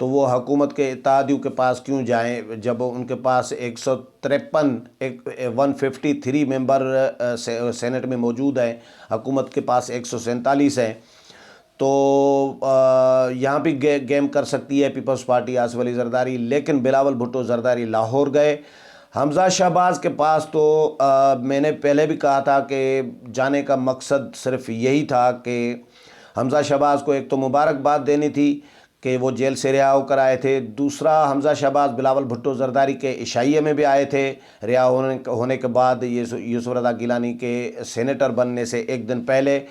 تو وہ حکومت کے اتحادیوں کے پاس کیوں جائیں جب ان کے پاس 153 ممبر سینٹ میں موجود ہیں، حکومت کے پاس 147 ہیں۔ تو یہاں بھی گیم کر سکتی ہے پیپلز پارٹی آصف علی زرداری، لیکن بلاول بھٹو زرداری لاہور گئے۔ حمزہ شہباز کے پاس تو میں نے پہلے بھی کہا تھا کہ جانے کا مقصد صرف یہی تھا کہ حمزہ شہباز کو ایک تو مبارکباد دینی تھی کہ وہ جیل سے رہا ہو کر آئے تھے، دوسرا حمزہ شہباز بلاول بھٹو زرداری کے عشائیے میں بھی آئے تھے رہا ہونے کے بعد یوسف رضا گیلانی کے سینیٹر بننے سے ایک دن پہلے،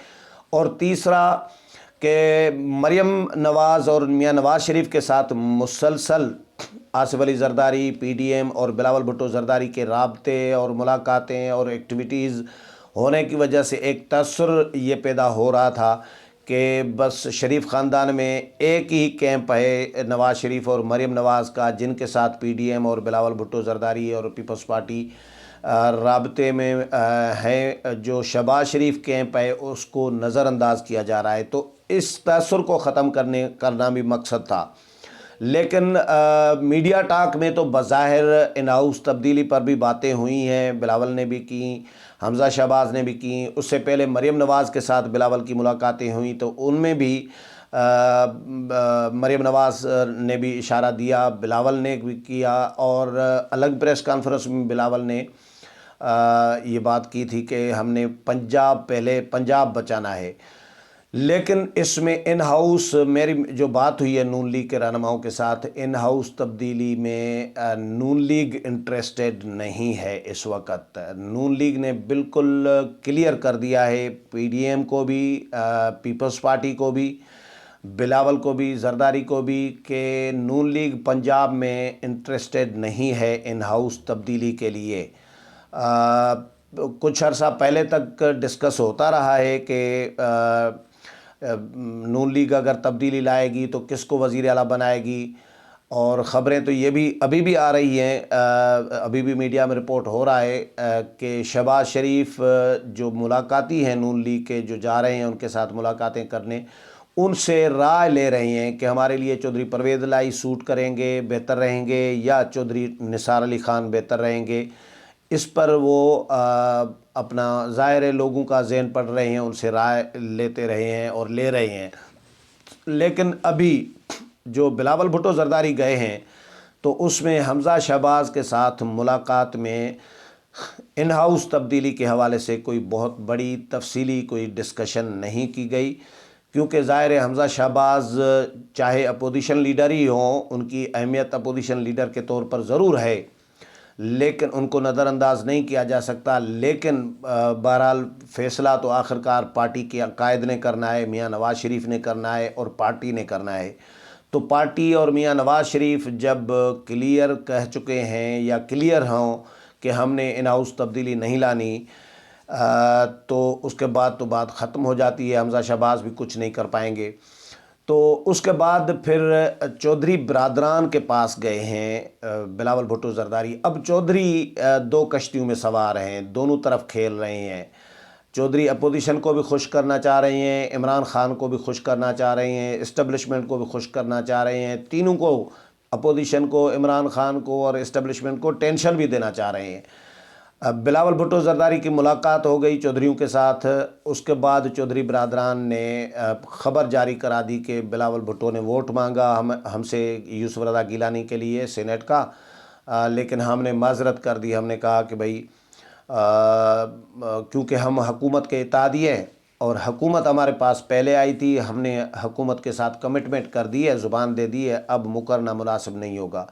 اور تیسرا کہ مریم نواز اور میاں نواز شریف کے ساتھ مسلسل Asif Ali Zardari, P D M اور بلاول بھٹو زرداری کے رابطے اور ملاقاتیں اور ایکٹیویٹیز ہونے کی وجہ سے ایک تاثر یہ پیدا ہو رہا تھا کہ بس شریف خاندان میں ایک ہی کیمپ ہے نواز شریف اور مریم نواز کا، جن کے ساتھ پی ڈی ایم اور بلاول بھٹو زرداری اور پیپلز پارٹی رابطے میں ہے۔ جو شہباز شریف کیمپ ہے اس کو نظر انداز کیا جا رہا ہے، تو اس تاثر کو ختم کرنا بھی مقصد تھا۔ لیکن میڈیا ٹاک میں تو بظاہر ان ہاؤس تبدیلی پر بھی باتیں ہوئی ہیں، بلاول نے بھی کی، حمزہ شہباز نے بھی کی، اس سے پہلے مریم نواز کے ساتھ بلاول کی ملاقاتیں ہوئیں تو ان میں بھی مریم نواز نے بھی اشارہ دیا، بلاول نے بھی کیا، اور الگ پریس کانفرنس میں بلاول نے یہ بات کی تھی کہ ہم نے پہلے پنجاب بچانا ہے۔ لیکن اس میں ان ہاؤس میری جو بات ہوئی ہے نون لیگ کے رہنماؤں کے ساتھ، ان ہاؤس تبدیلی میں نون لیگ انٹرسٹڈ نہیں ہے اس وقت۔ نون لیگ نے بالکل کلیئر کر دیا ہے، پی ڈی ایم کو بھی، پیپلز پارٹی کو بھی، بلاول کو بھی، زرداری کو بھی، کہ نون لیگ پنجاب میں انٹرسٹڈ نہیں ہے ان ہاؤس تبدیلی کے لیے۔ کچھ عرصہ پہلے تک ڈسکس ہوتا رہا ہے کہ نون لیگ اگر تبدیلی لائے گی تو کس کو وزیر اعلیٰ بنائے گی، اور خبریں تو یہ بھی ابھی بھی آ رہی ہیں، ابھی بھی میڈیا میں رپورٹ ہو رہا ہے کہ شہباز شریف جو ملاقاتی ہیں نون لیگ کے، جو جا رہے ہیں ان کے ساتھ ملاقاتیں کرنے، ان سے رائے لے رہے ہیں کہ ہمارے لیے چودھری پرویز الہی سوٹ کریں گے، بہتر رہیں گے، یا چودھری نثار علی خان بہتر رہیں گے۔ اس پر وہ اپنا ظاہر لوگوں کا ذہن پڑھ رہے ہیں، ان سے رائے لیتے رہے ہیں اور لے رہے ہیں۔ لیکن ابھی جو بلاول بھٹو زرداری گئے ہیں تو اس میں حمزہ شہباز کے ساتھ ملاقات میں ان ہاؤس تبدیلی کے حوالے سے کوئی بہت بڑی تفصیلی کوئی ڈسکشن نہیں کی گئی، کیونکہ ظاہر حمزہ شہباز چاہے اپوزیشن لیڈر ہی ہوں، ان کی اہمیت اپوزیشن لیڈر کے طور پر ضرور ہے، لیکن ان کو نظر انداز نہیں کیا جا سکتا۔ لیکن بہرحال فیصلہ تو آخرکار پارٹی کے قائد نے کرنا ہے، میاں نواز شریف نے کرنا ہے اور پارٹی نے کرنا ہے۔ تو پارٹی اور میاں نواز شریف جب کلیئر کہہ چکے ہیں یا کلیئر ہوں کہ ہم نے ان ہاؤس تبدیلی نہیں لانی، تو اس کے بعد تو بات ختم ہو جاتی ہے، حمزہ شہباز بھی کچھ نہیں کر پائیں گے۔ تو اس کے بعد پھر چودھری برادران کے پاس گئے ہیں بلاول بھٹو زرداری۔ اب چودھری دو کشتیوں میں سوار ہیں، دونوں طرف کھیل رہے ہیں۔ چودھری اپوزیشن کو بھی خوش کرنا چاہ رہے ہیں، عمران خان کو بھی خوش کرنا چاہ رہے ہیں، اسٹیبلشمنٹ کو بھی خوش کرنا چاہ رہے ہیں، تینوں کو، اپوزیشن کو، عمران خان کو اور اسٹیبلشمنٹ کو ٹینشن بھی دینا چاہ رہے ہیں۔ بلاول بھٹو زرداری کی ملاقات ہو گئی چودھریوں کے ساتھ، اس کے بعد چودھری برادران نے خبر جاری کرا دی کہ بلاول بھٹو نے ووٹ مانگا ہم سے یوسف رضا گیلانی کے لیے سینیٹ کا، لیکن ہم نے معذرت کر دی۔ ہم نے کہا کہ بھائی کیونکہ ہم حکومت کے اتحادی ہیں اور حکومت ہمارے پاس پہلے آئی تھی، ہم نے حکومت کے ساتھ کمٹمنٹ کر دی ہے، زبان دے دی ہے، اب مکرنا مناسب نہیں ہوگا،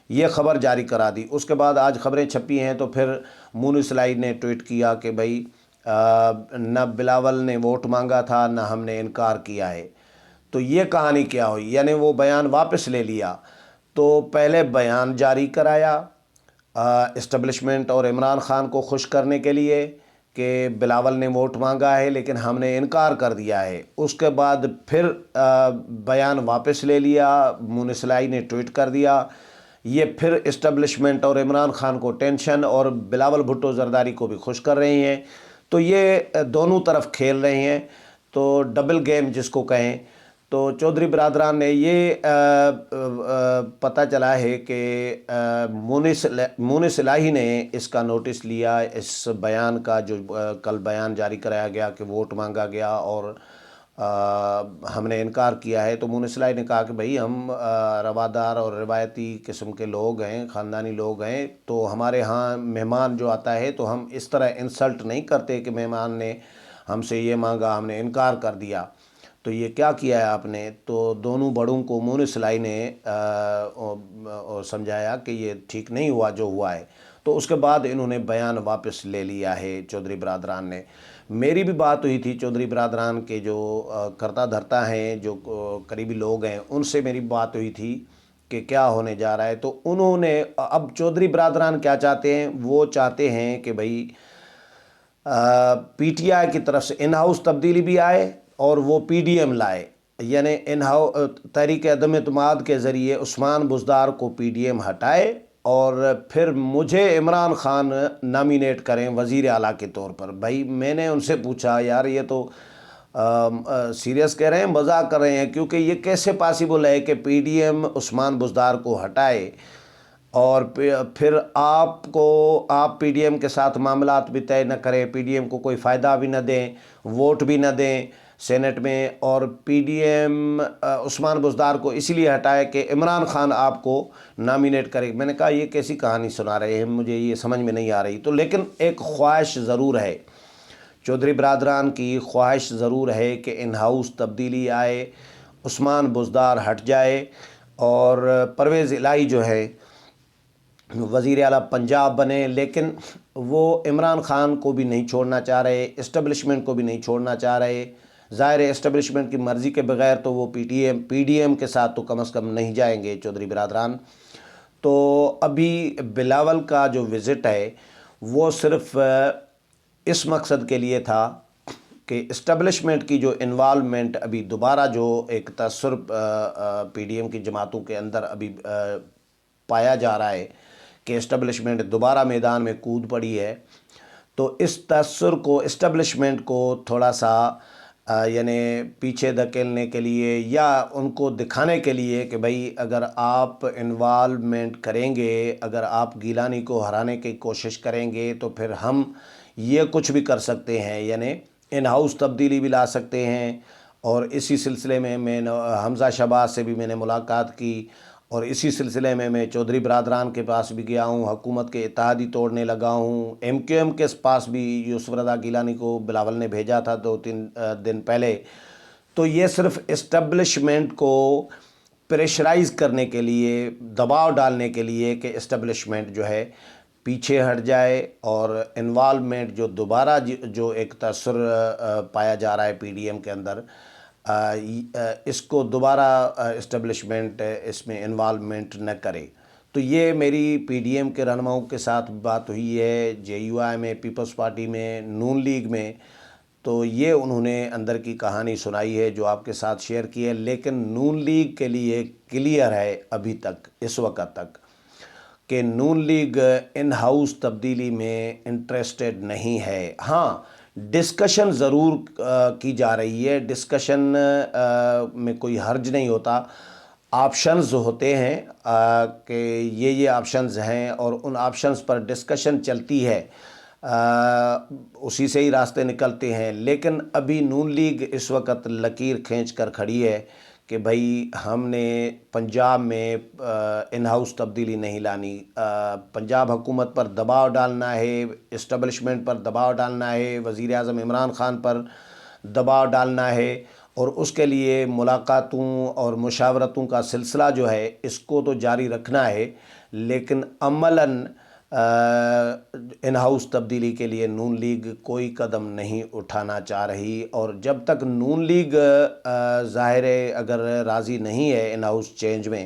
یہ خبر جاری کرا دی۔ اس کے بعد آج خبریں چھپی ہیں تو پھر مونس الہی نے ٹویٹ کیا کہ بھائی نہ بلاول نے ووٹ مانگا تھا نہ ہم نے انکار کیا ہے۔ تو یہ کہانی کیا ہوئی، یعنی وہ بیان واپس لے لیا۔ تو پہلے بیان جاری کرایا اسٹیبلشمنٹ اور عمران خان کو خوش کرنے کے لیے کہ بلاول نے ووٹ مانگا ہے لیکن ہم نے انکار کر دیا ہے، اس کے بعد پھر بیان واپس لے لیا، مونس الہی نے ٹویٹ کر دیا۔ یہ پھر اسٹیبلشمنٹ اور عمران خان کو ٹینشن اور بلاول بھٹو زرداری کو بھی خوش کر رہے ہیں۔ تو یہ دونوں طرف کھیل رہے ہیں، تو ڈبل گیم جس کو کہیں۔ تو چودھری برادران نے یہ پتہ چلا ہے کہ مونس الہی نے اس کا نوٹس لیا، اس بیان کا جو کل بیان جاری کرایا گیا کہ ووٹ مانگا گیا اور ہم نے انکار کیا ہے، تو مونس الہی نے کہا کہ بھئی ہم روادار اور روایتی قسم کے لوگ ہیں، خاندانی لوگ ہیں، تو ہمارے ہاں مہمان جو آتا ہے تو ہم اس طرح انسلٹ نہیں کرتے کہ مہمان نے ہم سے یہ مانگا، ہم نے انکار کر دیا، تو یہ کیا کیا ہے آپ نے؟ تو دونوں بڑوں کو مونس الہی نے سمجھایا کہ یہ ٹھیک نہیں ہوا جو ہوا ہے، تو اس کے بعد انہوں نے بیان واپس لے لیا ہے چودھری برادران نے۔ میری بھی بات ہوئی تھی چودھری برادران کے جو کرتا دھرتا ہیں، جو قریبی لوگ ہیں، ان سے میری بات ہوئی تھی کہ کیا ہونے جا رہا ہے، تو انہوں نے اب چودھری برادران کیا چاہتے ہیں؟ وہ چاہتے ہیں کہ بھئی پی ٹی آئی کی طرف سے ان ہاؤس تبدیلی بھی آئے اور وہ پی ڈی ایم لائے، یعنی تحریک عدم اعتماد کے ذریعے عثمان بزدار کو پی ڈی ایم ہٹائے اور پھر مجھے عمران خان نامینیٹ کریں وزیر اعلیٰ کے طور پر۔ بھائی میں نے ان سے پوچھا یار یہ تو سیریس کہہ رہے ہیں، مذاق کر رہے ہیں، کیونکہ یہ کیسے پاسبل ہے کہ P D M Usman Buzdar کو ہٹائے اور پھر آپ پی ڈی ایم کے ساتھ معاملات بھی طے نہ کریں، پی ڈی ایم کو کوئی فائدہ بھی نہ دیں، ووٹ بھی نہ دیں سینٹ میں، اور P D M Usman Buzdar کو اسی لیے ہٹائے کہ عمران خان آپ کو نامینیٹ کرے۔ میں نے کہا یہ کیسی کہانی سنا رہے ہیں، مجھے یہ سمجھ میں نہیں آ رہی۔ تو لیکن ایک خواہش ضرور ہے، چودھری برادران کی خواہش ضرور ہے کہ ان ہاؤس تبدیلی آئے، عثمان بزدار ہٹ جائے اور پرویز الہی جو ہے وزیر اعلیٰ پنجاب بنے، لیکن وہ عمران خان کو بھی نہیں چھوڑنا چاہ رہے، اسٹیبلشمنٹ کو بھی نہیں چھوڑنا چاہ رہے۔ ظاہر ہے اسٹیبلشمنٹ کی مرضی کے بغیر تو وہ پی ڈی ایم کے ساتھ تو کم از کم نہیں جائیں گے چودھری برادران۔ تو ابھی بلاول کا جو وزٹ ہے وہ صرف اس مقصد کے لیے تھا کہ اسٹیبلشمنٹ کی جو انوالومنٹ ابھی دوبارہ جو ایک تاثر پی ڈی ایم کی جماعتوں کے اندر ابھی پایا جا رہا ہے کہ اسٹیبلشمنٹ دوبارہ میدان میں کود پڑی ہے، تو اس تاثر کو اسٹیبلشمنٹ کو تھوڑا سا یعنی پیچھے دھکیلنے کے لیے یا ان کو دکھانے کے لیے کہ بھئی اگر آپ انوالومنٹ کریں گے، اگر آپ گیلانی کو ہرانے کی کوشش کریں گے تو پھر ہم یہ کچھ بھی کر سکتے ہیں، یعنی ان ہاؤس تبدیلی بھی لا سکتے ہیں۔ اور اسی سلسلے میں حمزہ شہباز سے بھی میں نے ملاقات کی اور اسی سلسلے میں چودھری برادران کے پاس بھی گیا ہوں، حکومت کے اتحادی توڑنے لگا ہوں، ایم کیو ایم کے پاس بھی یوسف رضا گیلانی کو بلاول نے بھیجا تھا 2-3 دن پہلے۔ تو یہ صرف اسٹیبلشمنٹ کو پریشرائز کرنے کے لیے، دباؤ ڈالنے کے لیے کہ اسٹیبلشمنٹ جو ہے پیچھے ہٹ جائے اور انوالومنٹ جو دوبارہ جو ایک تاثر پایا جا رہا ہے پی ڈی ایم کے اندر، اس کو دوبارہ اسٹیبلشمنٹ اس میں انوالومنٹ نہ کرے۔ تو یہ میری پی ڈی ایم کے رہنماؤں کے ساتھ بات ہوئی ہے، جے یو آئی میں، پیپلز پارٹی میں، نون لیگ میں، تو یہ انہوں نے اندر کی کہانی سنائی ہے جو آپ کے ساتھ شیئر کی ہے۔ لیکن نون لیگ کے لیے کلیئر ہے ابھی تک، اس وقت تک، کہ نون لیگ ان ہاؤس تبدیلی میں انٹرسٹڈ نہیں ہے۔ ہاں ڈسکشن ضرور کی جا رہی ہے، ڈسکشن میں کوئی حرج نہیں ہوتا، آپشنز ہوتے ہیں کہ یہ آپشنز ہیں اور ان آپشنز پر ڈسکشن چلتی ہے، اسی سے ہی راستے نکلتے ہیں۔ لیکن ابھی نون لیگ اس وقت لکیر کھینچ کر کھڑی ہے کہ بھئی ہم نے پنجاب میں ان ہاؤس تبدیلی نہیں لانی، پنجاب حکومت پر دباؤ ڈالنا ہے، اسٹیبلشمنٹ پر دباؤ ڈالنا ہے، وزیر اعظم عمران خان پر دباؤ ڈالنا ہے، اور اس کے لیے ملاقاتوں اور مشاورتوں کا سلسلہ جو ہے اس کو تو جاری رکھنا ہے، لیکن عملاً ان ہاؤس تبدیلی کے لیے نون لیگ کوئی قدم نہیں اٹھانا چاہ رہی۔ اور جب تک نون لیگ ظاہر ہے اگر راضی نہیں ہے ان ہاؤس چینج میں،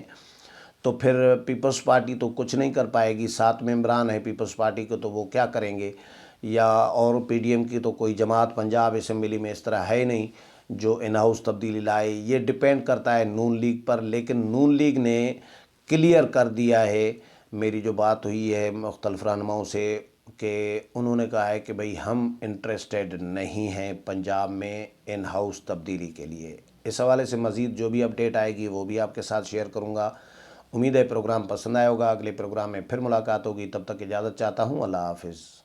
تو پھر پیپلز پارٹی تو کچھ نہیں کر پائے گی، 7 ممبران ہیں پیپلز پارٹی کو، تو وہ کیا کریں گے؟ یا اور پی ڈی ایم کی تو کوئی جماعت پنجاب اسمبلی میں اس طرح ہے نہیں جو ان ہاؤس تبدیلی لائے، یہ ڈیپینڈ کرتا ہے نون لیگ پر۔ لیکن نون لیگ نے کلیئر کر دیا ہے، میری جو بات ہوئی ہے مختلف رہنماؤں سے، کہ انہوں نے کہا ہے کہ بھئی ہم انٹرسٹڈ نہیں ہیں پنجاب میں ان ہاؤس تبدیلی کے لیے۔ اس حوالے سے مزید جو بھی اپڈیٹ آئے گی وہ بھی آپ کے ساتھ شیئر کروں گا۔ امید ہے پروگرام پسند آیا ہوگا، اگلے پروگرام میں پھر ملاقات ہوگی، تب تک اجازت چاہتا ہوں، اللہ حافظ۔